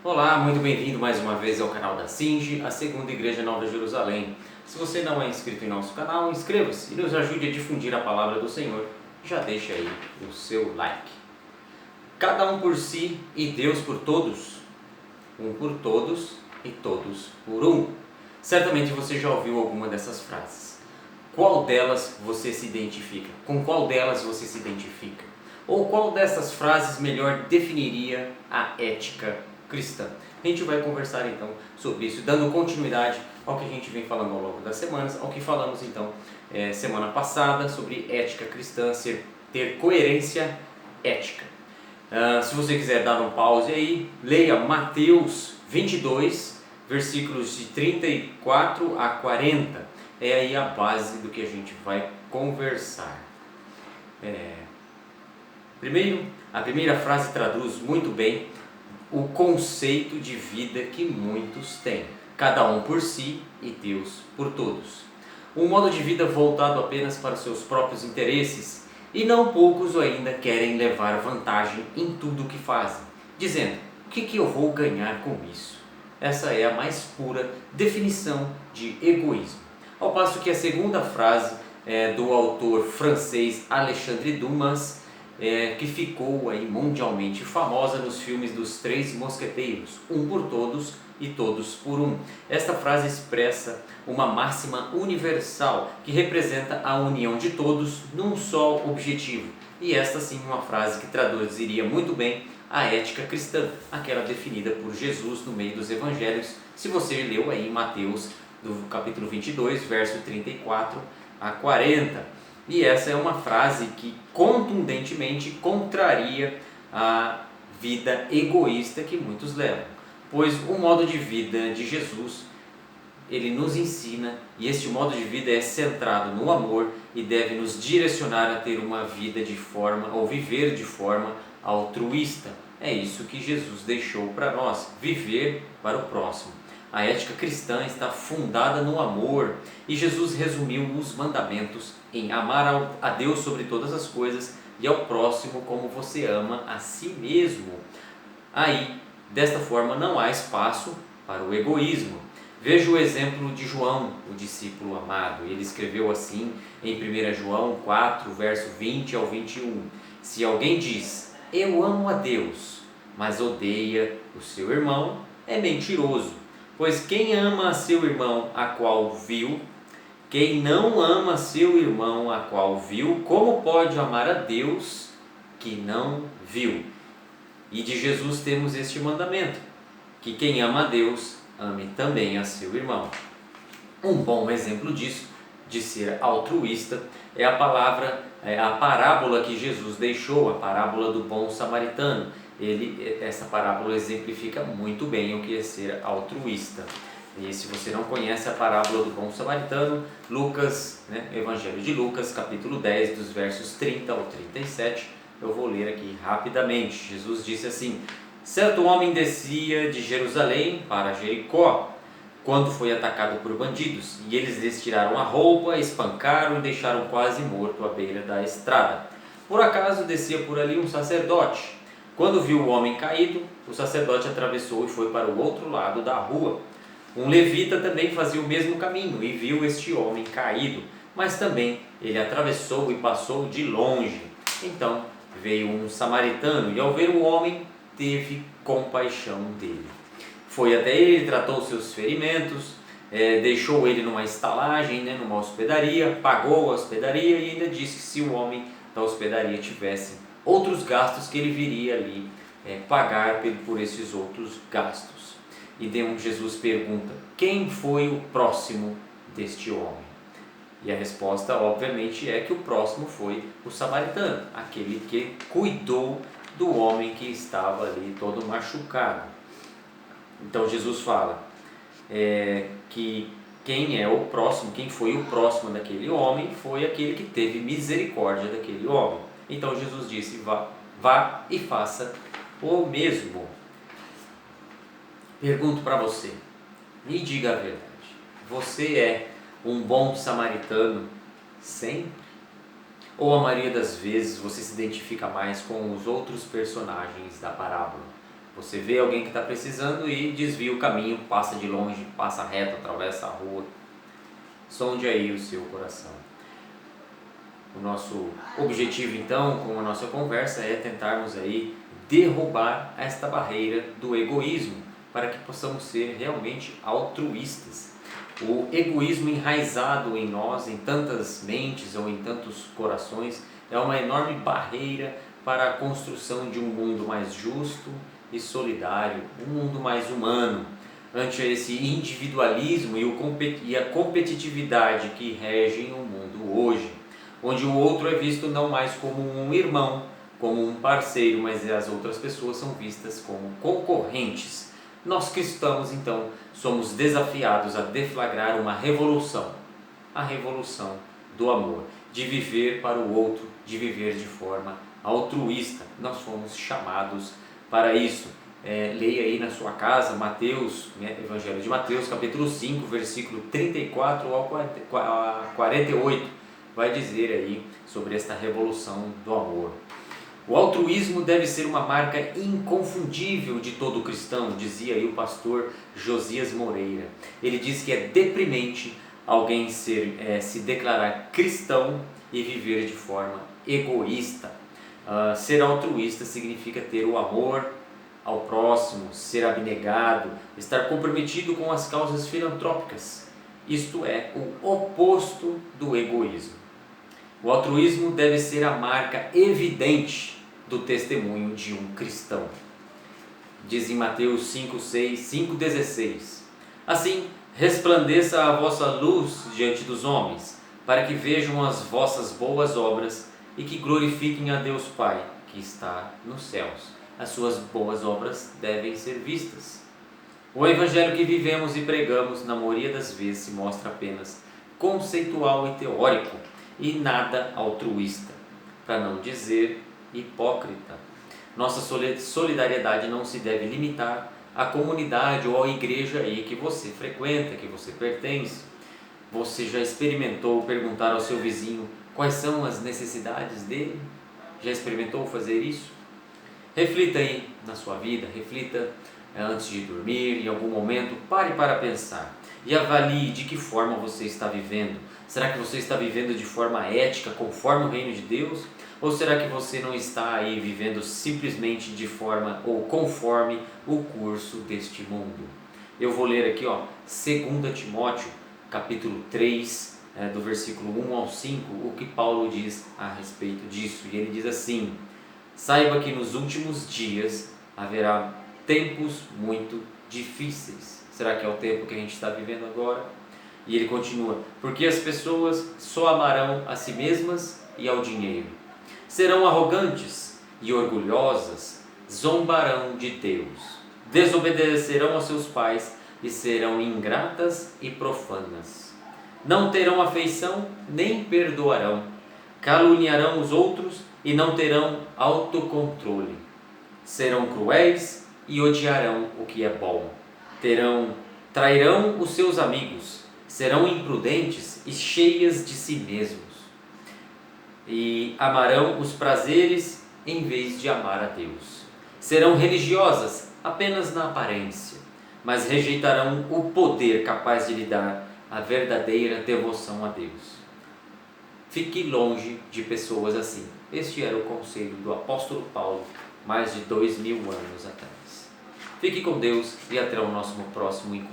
Olá, muito bem-vindo mais uma vez ao canal da Singe, a segunda Igreja Nova Jerusalém. Se você não é inscrito em nosso canal, inscreva-se e nos ajude a difundir a palavra do Senhor. Já deixa aí o seu like. Cada um por si e Deus por todos. Um por todos e todos por um. Certamente você já ouviu alguma dessas frases. Qual delas você se identifica? Com qual delas você se identifica? Ou qual dessas frases melhor definiria a ética cristã? A gente vai conversar então sobre isso, dando continuidade ao que a gente vem falando ao longo das semanas, ao que falamos então semana passada sobre ética cristã, ter coerência ética. Se você quiser dar um pause aí, leia Mateus 22, versículos de 34 a 40. É aí a base do que a gente vai conversar. Primeiro, a primeira frase traduz muito bem o conceito de vida que muitos têm. Cada um por si e Deus por todos. Um modo de vida voltado apenas para os seus próprios interesses, e não poucos ainda querem levar vantagem em tudo o que fazem, dizendo: o que eu vou ganhar com isso? Essa é a mais pura definição de egoísmo. Ao passo que a segunda frase é do autor francês Alexandre Dumas, que ficou aí mundialmente famosa nos filmes dos Três Mosqueteiros, um por todos e todos por um. Esta frase expressa uma máxima universal que representa a união de todos num só objetivo. E esta sim é uma frase que traduziria muito bem a ética cristã, aquela definida por Jesus no meio dos evangelhos, se você leu aí em Mateus, do capítulo 22, verso 34 a 40. E essa é uma frase que contundentemente contraria a vida egoísta que muitos levam, pois o modo de vida de Jesus, ele nos ensina, e este modo de vida é centrado no amor e deve nos direcionar a ter uma vida de forma, ou viver de forma altruísta. É isso que Jesus deixou para nós, viver para o próximo. A ética cristã está fundada no amor, e Jesus resumiu os mandamentos em amar a Deus sobre todas as coisas e ao próximo como você ama a si mesmo. Aí, desta forma, não há espaço para o egoísmo. Veja o exemplo de João, o discípulo amado. Ele escreveu assim em 1 João 4, verso 20 ao 21. Se alguém diz: eu amo a Deus, mas odeia o seu irmão, é mentiroso. Pois quem ama a seu irmão a qual viu, quem não ama seu irmão a qual viu, como pode amar a Deus que não viu? E de Jesus temos este mandamento, que quem ama a Deus, ame também a seu irmão. Um bom exemplo disso, de ser altruísta, é a parábola que Jesus deixou, a parábola do bom samaritano. Essa parábola exemplifica muito bem o que é ser altruísta. E se você não conhece a parábola do bom samaritano, Lucas, Evangelho de Lucas, capítulo 10, dos versos 30 ao 37, eu vou ler aqui rapidamente. Jesus disse assim: certo homem descia de Jerusalém para Jericó, quando foi atacado por bandidos, e eles lhes tiraram a roupa, espancaram e deixaram quase morto à beira da estrada. Por acaso descia por ali um sacerdote. Quando viu o homem caído, o sacerdote atravessou e foi para o outro lado da rua. Um levita também fazia o mesmo caminho e viu este homem caído, mas também ele atravessou e passou de longe. Então veio um samaritano e, ao ver o homem, teve compaixão dele. Foi até ele, tratou seus ferimentos, deixou ele numa estalagem, numa hospedaria, pagou a hospedaria e ainda disse que se o homem da hospedaria tivesse outros gastos, que ele viria ali pagar por esses outros gastos. E Jesus pergunta: quem foi o próximo deste homem? E a resposta, obviamente, é que o próximo foi o samaritano, aquele que cuidou do homem que estava ali todo machucado. Então Jesus fala que quem é o próximo, quem foi o próximo daquele homem, foi aquele que teve misericórdia daquele homem. Então Jesus disse: vá e faça o mesmo. Pergunto para você, me diga a verdade, você é um bom samaritano sempre? Ou a maioria das vezes você se identifica mais com os outros personagens da parábola? Você vê alguém que está precisando e desvia o caminho, passa de longe, passa reto, atravessa a rua. Sonde aí o seu coração. O nosso objetivo então, com a nossa conversa, é tentarmos aí derrubar esta barreira do egoísmo, para que possamos ser realmente altruístas. O egoísmo enraizado em nós, em tantas mentes ou em tantos corações, é uma enorme barreira para a construção de um mundo mais justo e solidário, um mundo mais humano, ante esse individualismo e a competitividade que regem o mundo hoje, onde o outro é visto não mais como um irmão, como um parceiro, mas as outras pessoas são vistas como concorrentes. Nós cristãos, então, somos desafiados a deflagrar uma revolução, a revolução do amor, de viver para o outro, de viver de forma altruísta. Nós fomos chamados para isso. Leia aí na sua casa Mateus, Evangelho de Mateus, capítulo 5, versículo 34 ao 48, vai dizer aí sobre esta revolução do amor. O altruísmo deve ser uma marca inconfundível de todo cristão, dizia aí o pastor Josias Moreira. Ele diz que é deprimente alguém se declarar cristão e viver de forma egoísta. Ser altruísta significa ter o amor ao próximo, ser abnegado, estar comprometido com as causas filantrópicas. Isto é o oposto do egoísmo. O altruísmo deve ser a marca evidente do testemunho de um cristão. Diz em Mateus 5:16: Assim, resplandeça a vossa luz diante dos homens, para que vejam as vossas boas obras e que glorifiquem a Deus Pai, que está nos céus. As suas boas obras devem ser vistas. O evangelho que vivemos e pregamos, na maioria das vezes, se mostra apenas conceitual e teórico, e nada altruísta, para não dizer hipócrita. Nossa solidariedade não se deve limitar à comunidade ou à igreja aí que você frequenta, que você pertence. Você já experimentou perguntar ao seu vizinho quais são as necessidades dele? Já experimentou fazer isso? Reflita aí na sua vida, reflita antes de dormir, em algum momento, pare para pensar e avalie de que forma você está vivendo. Será que você está vivendo de forma ética, conforme o reino de Deus? Ou será que você não está aí vivendo simplesmente de forma ou conforme o curso deste mundo? Eu vou ler aqui, 2 Timóteo, capítulo 3, do versículo 1 ao 5, o que Paulo diz a respeito disso. E ele diz assim: saiba que nos últimos dias haverá tempos muito difíceis. Será que é o tempo que a gente está vivendo agora? E ele continua: porque as pessoas só amarão a si mesmas e ao dinheiro. Serão arrogantes e orgulhosas, zombarão de Deus, desobedecerão aos seus pais e serão ingratas e profanas. Não terão afeição nem perdoarão, caluniarão os outros e não terão autocontrole. Serão cruéis e odiarão o que é bom. Trairão os seus amigos, serão imprudentes e cheias de si mesmos. E amarão os prazeres em vez de amar a Deus. Serão religiosas apenas na aparência, mas rejeitarão o poder capaz de lhe dar a verdadeira devoção a Deus. Fique longe de pessoas assim. Este era o conselho do apóstolo Paulo, mais de 2000 anos atrás. Fique com Deus e até o nosso próximo encontro.